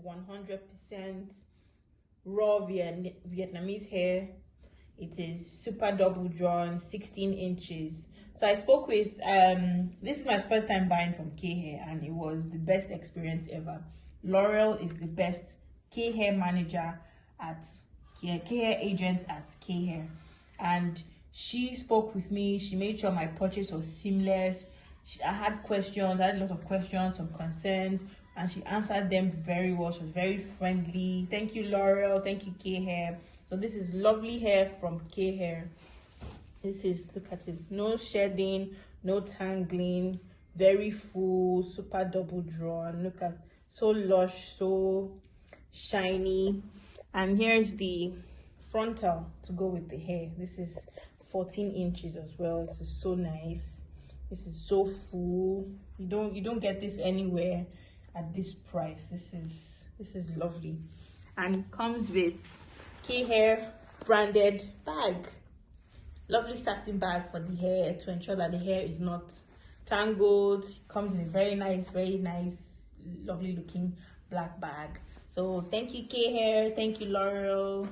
100% raw Vietnamese hair. It is super double drawn, 16 inches. So I spoke with, this is my first time buying from K Hair, and it was the best experience ever. Laurel is the best K Hair manager at K Hair agents at K Hair. And she spoke with me. She made sure my purchase was seamless. I had questions. I had a lot of questions, some concerns, and she answered them very well. She was very friendly. Thank you, Laurel. Thank you, K Hair. So this is lovely hair from K Hair. This is, look at it, no shedding, no tangling, very full, super double drawn. Look at, so lush, so shiny. And here's the frontal to go with the hair. This is 14 inches as well. This is so nice. This is so full. You don't get this anywhere at this price. This is lovely. And it comes with K Hair branded bag. Lovely satin bag for the hair to ensure that the hair is not tangled. It comes in a very nice, lovely looking black bag. So thank you, K Hair. Thank you, Laurel.